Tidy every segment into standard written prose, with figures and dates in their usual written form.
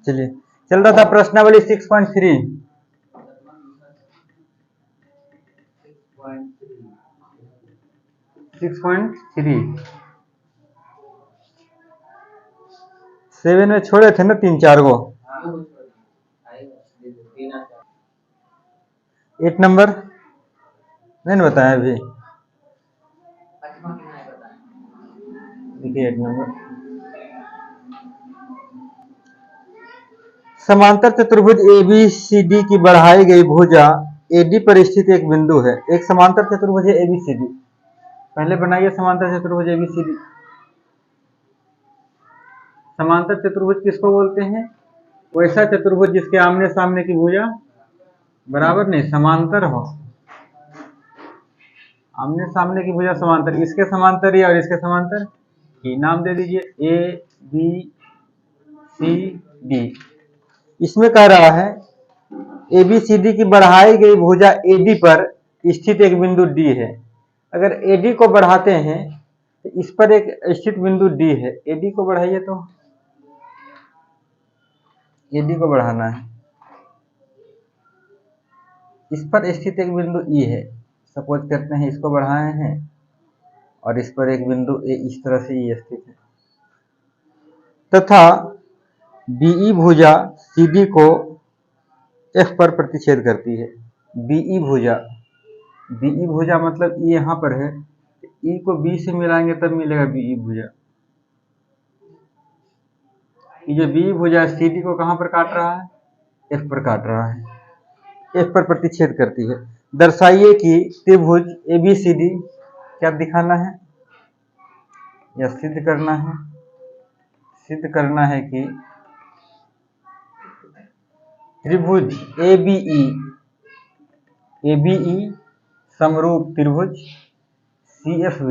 चलिए, चल रहा था प्रश्नावली 6.3। 6.3 7 में छोड़े थे ना 3-4 गो। 8 नंबर नहीं ना बताया अभी। देखिए 8 नंबर, समांतर चतुर्भुज ABCD की बढ़ाई गई भुजा AD पर स्थित एक बिंदु है। एक समांतर चतुर्भुज है ABCD। पहले बनाइए समांतर चतुर्भुज ABCD। समांतर चतुर्भुज किसको बोलते हैं? वैसा चतुर्भुज जिसके आमने सामने की भुजा बराबर नहीं, समांतर हो। आमने सामने की भुजा समांतर, इसके समांतर ही और इसके समांतर ही। नाम दे दीजिए ABCD। इसमें कह रहा है ABCD की बढ़ाई गई भुजा AD पर स्थित एक बिंदु D है। अगर AD को बढ़ाते हैं तो इस पर एक स्थित बिंदु D है। AD को बढ़ाइए तो AD को बढ़ाना है, इस पर स्थित एक बिंदु E है। सपोज करते हैं इसको बढ़ाए हैं और इस पर एक बिंदु A इस तरह से E स्थित है, तथा BE भुजा CD को F पर प्रतिच्छेद करती है। BE भुजा मतलब E यहाँ पर है, E को B से मिलाएंगे तब मिलेगा BE भुजा। ये जो BE भुजा CD को कहाँ पर काट रहा है? F पर काट रहा है, F पर प्रतिच्छेद करती है। दर्शाइए कि त्रिभुज ABCD क्या दिखाना है या सिद्ध करना है कि त्रिभुज ABE समरूप त्रिभुज CFB।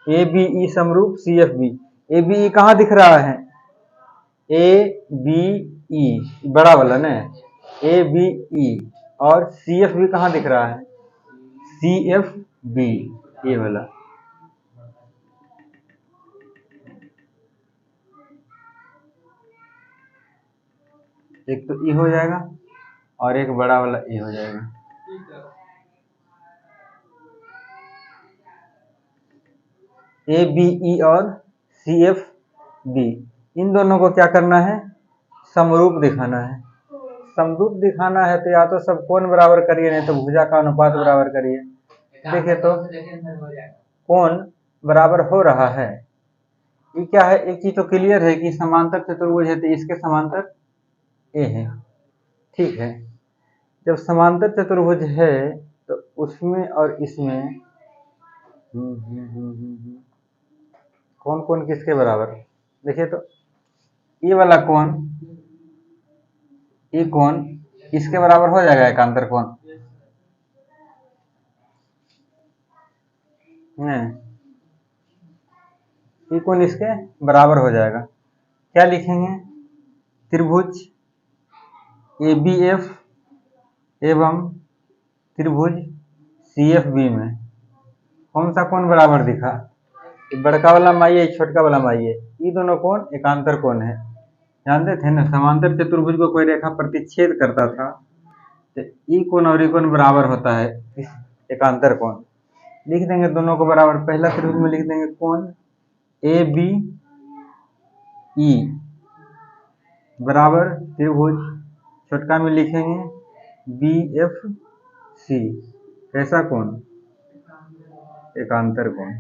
ABE समरूप CFB। ABE कहाँ दिख रहा है? ABE बड़ा वाला ना, ABE। और CFB कहाँ दिख रहा है? CFB, ये वाला। एक तो E हो जाएगा और एक बड़ा वाला E हो जाएगा। ABE और CFB इन दोनों को क्या करना है? समरूप दिखाना है। समरूप दिखाना है तो या तो सब कोण बराबर करिए, नहीं तो भुजा का अनुपात बराबर करिए। देखिए तो कोण बराबर हो रहा है। ये क्या है? एक चीज तो क्लियर है कि समांतर चतुर्भुज है तो इसके समांतर A है, ठीक है। जब समांतर चतुर्भुज है तो उसमें और इसमें कौन कौन किसके बराबर? देखिए तो ये वाला कोण, ये कोण इसके बराबर हो जाएगा, एकांतर कोण नहीं, ये कोण इसके बराबर हो जाएगा। क्या लिखेंगे? त्रिभुज ABF एवं त्रिभुज CFB में कौन सा कोण बराबर दिखा? बड़का वाला माइये, छोटका वाला माइये, ये दोनों कोण एकांतर कोण है। जानते थे ना, समांतर चतुर्भुज को कोई रेखा प्रतिच्छेद करता था तो ई कोण और ई कोण बराबर होता है, इस एकांतर कोण। लिख देंगे दोनों को बराबर। पहला त्रिभुज में लिख देंगे कोण ABE बराबर त्रिभुज, छोटका में लिखेंगे BFC। कैसा कोण? एकांतर कोण।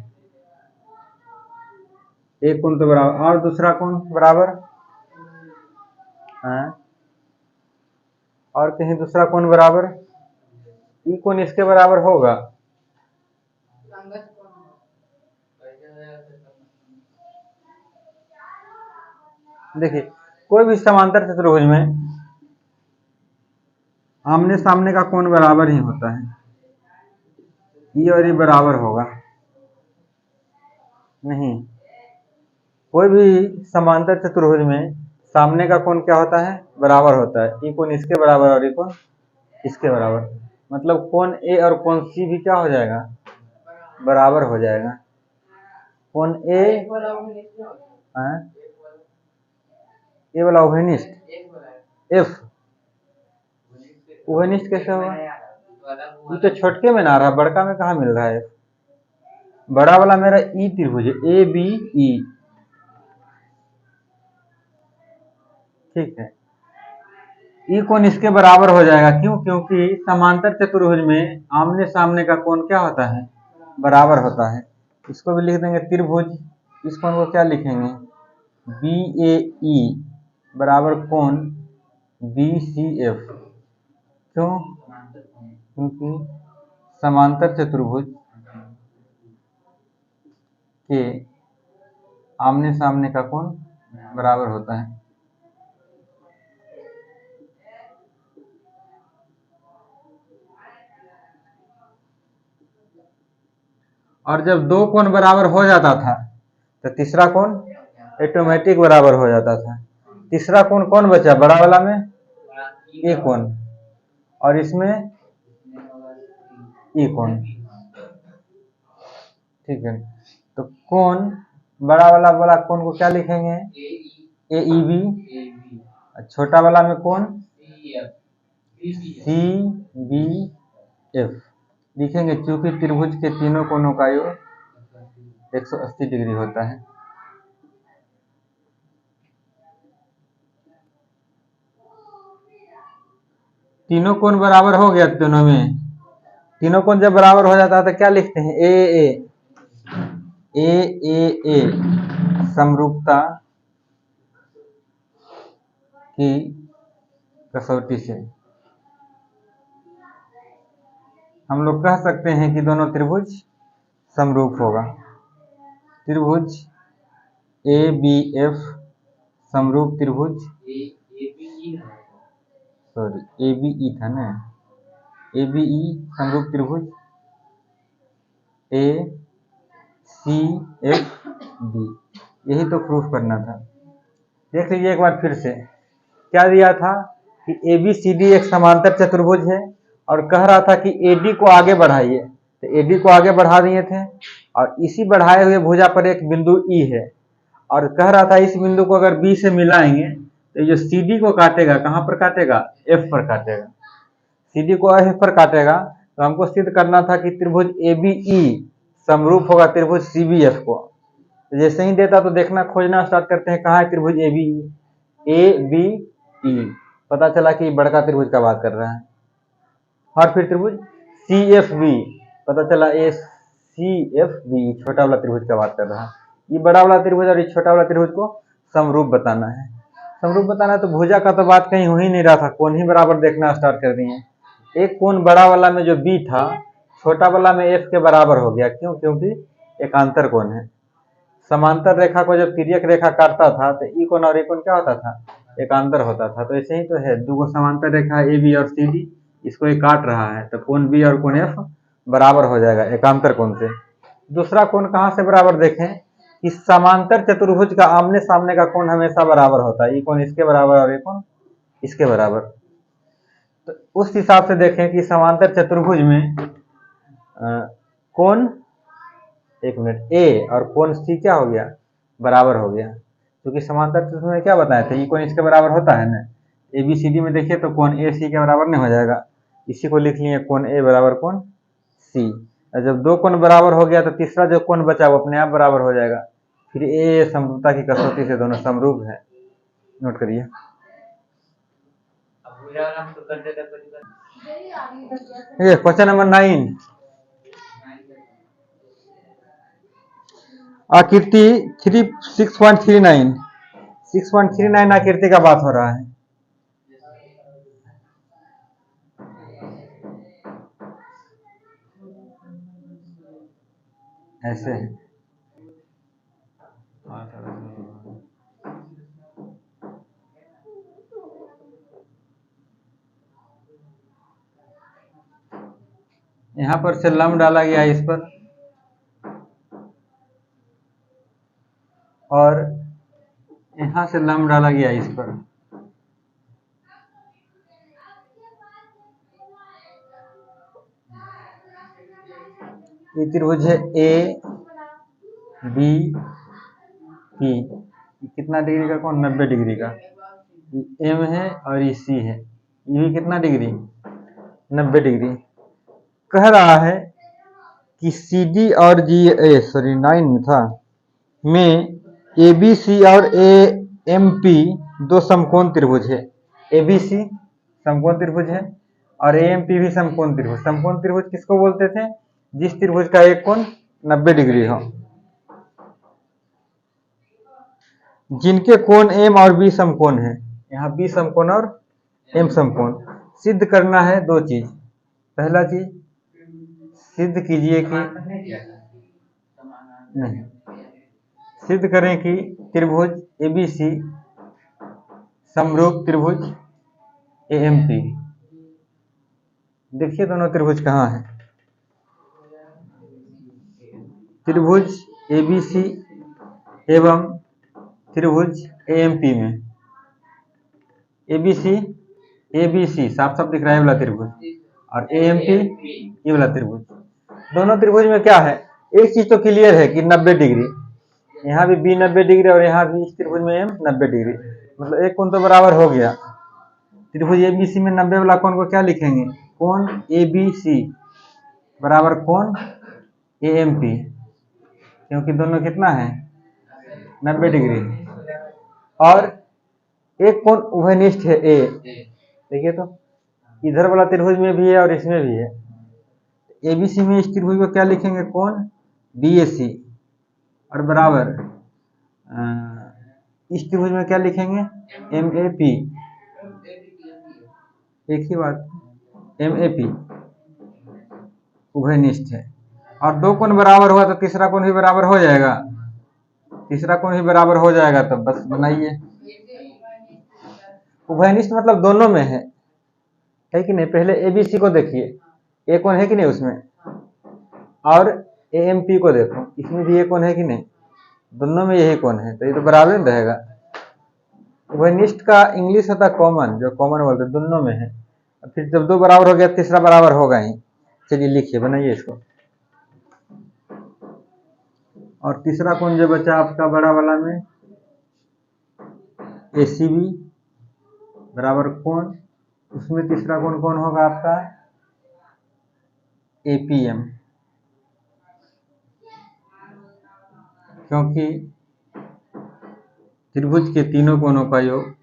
एक कोण तो बराबर और दूसरा कोण बराबर है, और कहीं दूसरा कोण बराबर, ई कोण इसके बराबर होगा। देखिए कोई भी समांतर चतुर्भुज में आमने सामने का कोण बराबर ही होता है, ई और ई बराबर होगा नहीं। कोई भी समांतर चतुर्भुज में सामने का कोण क्या होता है? बराबर होता है। ई कोण इसके बराबर और ई कोण इसके बराबर, मतलब कोण A और कोण C भी क्या हो जाएगा? बराबर हो जाएगा। कोण A ए वाला उभयनिष्ठ, एफ उभयनिष्ठ कैसे होगा? ये तो छोटके में ना आ रहा, बड़का में कहाँ मिल रहा है? बड़ा वाला मेरा ई त्रिभुज है, ए बी ई, ठीक है। ई कोण इसके बराबर हो जाएगा, क्यों? क्योंकि समांतर चतुर्भुज में आमने सामने का कोण क्या होता है? बराबर होता है। इसको भी लिख देंगे त्रिभुज, इस कोण को क्या लिखेंगे? बी ए ई बराबर कोण बी सी एफ। क्यों? क्योंकि समांतर चतुर्भुज के आमने सामने का कोण बराबर होता है। और जब दो कोण बराबर हो जाता था तो तीसरा कोण ऑटोमेटिक बराबर हो जाता था। तीसरा कोण कौन बचा? बड़ा वाला में ए कोण और इसमें ई कोण, ठीक है। तो कोण बड़ा वाला कोण को क्या लिखेंगे? ए ई बी। छोटा वाला में कोण सी बी एफ लिखेंगे, क्योंकि त्रिभुज के तीनों कोणों का योग 180 डिग्री होता है। तीनों कोण बराबर हो गया, दोनों में तीनों कोण जब बराबर हो जाता है तो क्या लिखते हैं? ए ए समरूपता की कसौटी से हम लोग कह सकते हैं कि दोनों त्रिभुज समरूप होगा। त्रिभुज ए बी एफ समरूप त्रिभुज, सॉरी ए बी ई था ना, ए बी ई समरूप त्रिभुज ए सी एफ बी, यही तो प्रूफ करना था। देख लीजिए एक बार फिर से, क्या दिया था कि ए बी सी डी एक समांतर चतुर्भुज है और कह रहा था कि ए डी को आगे बढ़ाइए, तो ए डी को आगे बढ़ा दिए थे और इसी बढ़ाए हुए भुजा पर एक बिंदु ई है और कह रहा था इस बिंदु को अगर बी से मिलाएंगे तो जो सी डी को काटेगा, कहाँ पर काटेगा? एफ पर काटेगा। सी डी को एफ पर काटेगा, तो हमको सिद्ध करना था कि त्रिभुज ए बी ई समरूप होगा त्रिभुज सी बी एफ को। तो जैसे ही देता तो देखना, खोजना स्टार्ट करते हैं, कहाँ है त्रिभुज ए बी ई। पता चला कि बड़का त्रिभुज का बात कर रहा है। और फिर त्रिभुज सी एफ बी, पता चला ए सी एफ बी छोटा वाला त्रिभुज का बात कर रहा है। ये बड़ा वाला त्रिभुज और ये छोटा वाला त्रिभुज को समरूप बताना है। समरूप बताना है तो भुजा का तो बात कहीं हो ही नहीं रहा था, कोण ही बराबर देखना स्टार्ट कर दिए। एक कोण बड़ा वाला में जो बी था, छोटा वाला में एफ के बराबर हो गया। क्यों? क्योंकि एकांतर कोण है। समांतर रेखा को जब तिर्यक रेखा काटता था तो ई कोण और ए कोण क्या होता था? एकांतर होता था। तो ऐसे ही तो है, दो समांतर रेखा ए बी और सी डी, इसको ये काट रहा है तो कोण बी और कोण एफ बराबर हो जाएगा एकांतर कोण से। दूसरा कोण कहाँ से बराबर देखें कि समांतर चतुर्भुज का आमने सामने का कोण हमेशा बराबर होता है। ये कोण इसके बराबर और ये कोण इसके बराबर। तो उस हिसाब से देखें कि समांतर चतुर्भुज में कोण, एक मिनट, ए और कोण सी क्या हो गया? बराबर हो गया। क्योंकि समांतर चतुर्भुज में क्या बताए थे? ये कोण इसके बराबर होता है ना। ए बी सी डी में देखिए तो कोण ए सी के बराबर नहीं हो जाएगा, इसी को लिख लिए कोण ए बराबर कोण सी। जब दो कोण बराबर हो गया तो तीसरा जो कोण बचा वो अपने आप बराबर हो जाएगा। फिर ए समरूपता की कसौटी से दोनों समरूप है। नोट करिए। क्वेश्चन नंबर 9, आकृति 6.39 आकृति का बात हो रहा है। ऐसे है, यहाँ पर से लंब डाला गया इस पर और यहाँ से लंब डाला गया इस पर। ये त्रिभुज है ए बी पी, कितना डिग्री का कोण? 90 डिग्री का। एम है और ये सी है, ये भी कितना डिग्री, 90 डिग्री। कह रहा है कि सी डी और जी ए, सॉरी 9 में था, में ए बी सी और ए एम पी दो समकोण त्रिभुज है। ए बी सी समकोण त्रिभुज है और ए एम पी भी समकोण त्रिभुज। समकोण त्रिभुज किसको बोलते थे, जिस त्रिभुज का एक कोण 90 डिग्री हो, जिनके कोण एम और बी समकोण है। यहाँ बी समकोण और एम समकोण। सिद्ध करना है दो चीज। पहला चीज सिद्ध कीजिए कि नहीं, सिद्ध करें कि त्रिभुज एबीसी समरूप त्रिभुज एएमपी। देखिए दोनों त्रिभुज कहाँ है। त्रिभुज एबीसी एवं त्रिभुज एएमपी में, एबीसी एबीसी साफ साफ दिख रहा है वाला त्रिभुज, और एएमपी ये वाला त्रिभुज। दोनों त्रिभुज में क्या है, एक चीज तो क्लियर है कि 90 डिग्री, यहाँ भी बी 90 डिग्री और यहाँ भी इस त्रिभुज में एम 90 डिग्री, मतलब एक कोण तो बराबर हो गया। त्रिभुज एबीसी में 90 वाला कोण को क्या लिखेंगे, कोण एबीसी बराबर कोण एएमपी, क्योंकि दोनों कितना है 90 डिग्री। और एक कोण उभयनिष्ठ है ए, देखिए तो इधर वाला त्रिभुज में भी है और इसमें भी है। एबीसी में इस त्रिभुज को क्या लिखेंगे, कोण बीएसी, और बराबर इस त्रिभुज में क्या लिखेंगे, एम ए पी, एक ही बात, एम ए पी उभयनिष्ठ है। और दो कोण बराबर हुआ तो तीसरा कोण भी बराबर हो जाएगा, तीसरा कोण भी बराबर हो जाएगा, तो बस बनाइए। उभयनिष्ठ मतलब दोनों में है कि नहीं। पहले एबीसी को देखिए, एक कोण है कि नहीं उसमें, और एएमपी को देखो, इसमें भी एक कोण है कि नहीं, दोनों में यही कोण है, तो ये तो बराबर रहेगा। उभयनिष्ठ का इंग्लिश होता है कॉमन, जो कॉमन बोलते हैं, दोनों में है। फिर जब दो बराबर हो गया तीसरा बराबर होगा ही। चलिए लिखिए, बनाइए इसको। और तीसरा कोण जो बचा आपका बड़ा वाला में, एसीबी बराबर कोण, उसमें तीसरा कोण कौन होगा आपका, एपीएम, क्योंकि त्रिभुज के तीनों कोणों का योग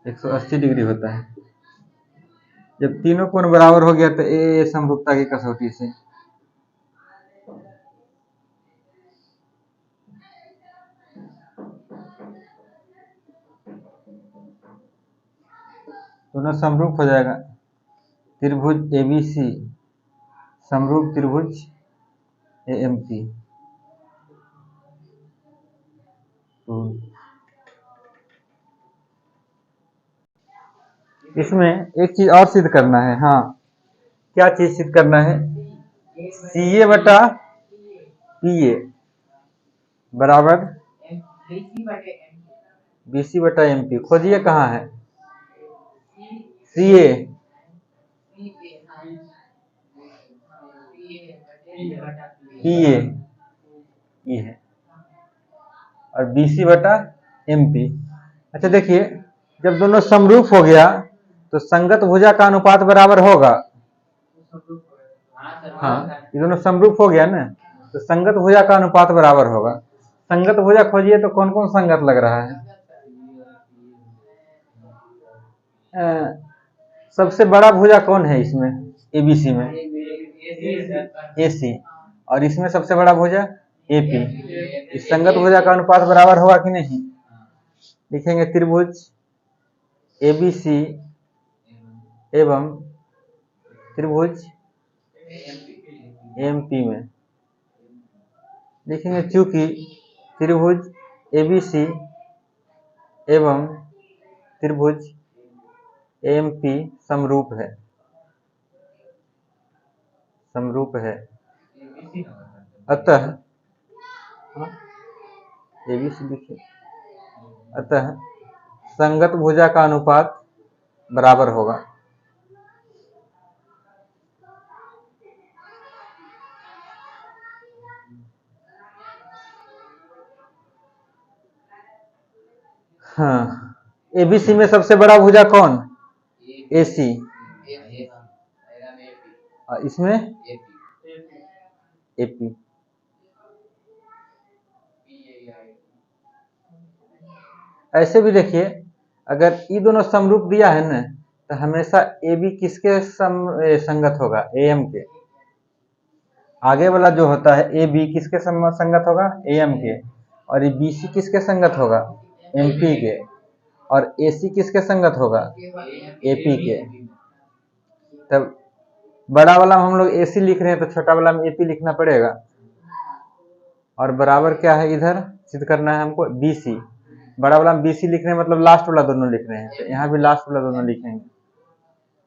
180 डिग्री होता है। जब तीनों कोण बराबर हो गया तो ए समरूपता की कसौटी से दोनों समरूप हो जाएगा। त्रिभुज एबीसी समरूप त्रिभुज एएमपी। तो इसमें एक चीज और सिद्ध करना है। हाँ, क्या चीज सिद्ध करना है, सीए बटा पीए बराबर बीसी बटा एमपी। खोजिए कहाँ है सीए, पीए ये है, और बीसी बटा एमपी। अच्छा देखिए, जब दोनों समरूप हो गया तो संगत भुजा का अनुपात बराबर होगा। हाँ, ये दोनों समरूप हो गया ना, तो संगत भुजा का अनुपात बराबर होगा। संगत भुजा खोजिए तो कौन कौन संगत लग रहा है। सबसे बड़ा भुजा कौन है इसमें, एबीसी में, एसी, और इसमें सबसे बड़ा भुजा एपी। इस संगत भुजा का अनुपात बराबर होगा कि नहीं। लिखेंगे त्रिभुज एबीसी एवं त्रिभुज एमपी में लिखेंगे, चूंकि त्रिभुज एबीसी एवं त्रिभुज एमपी समरूप है, समरूप है, अतः एबीसी लिखिए, अतः संगत भुजा का अनुपात बराबर होगा। हाँ, एबीसी में सबसे बड़ा भुजा कौन? एसी। और इसमें एपी। ऐसे भी देखिए, अगर ये दोनों समरूप दिया है ना, तो हमेशा ए बी किसके संगत होगा? एम के। आगे वाला जो होता है ए बी किसके संगत होगा? एम के। और ये बी सी किसके संगत होगा? एम पी के। और ए सी किसके संगत होगा? ए पी के। तब बड़ा वाला में हम लोग ए सी लिख रहे हैं, तो छोटा वाला में ए पी लिखना पड़ेगा। और बराबर क्या है इधर सिद्ध करना है हमको? B C. बड़ा वाला में बी सी लिख रहे हैं, मतलब लास्ट वाला दोनों लिख रहे हैं, तो यहाँ भी लास्ट वाला दोनों लिखेंगे,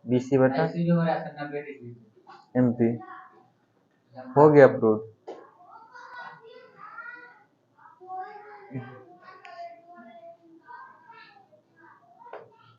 बी सी बटा एम पी। हो गया प्रूव।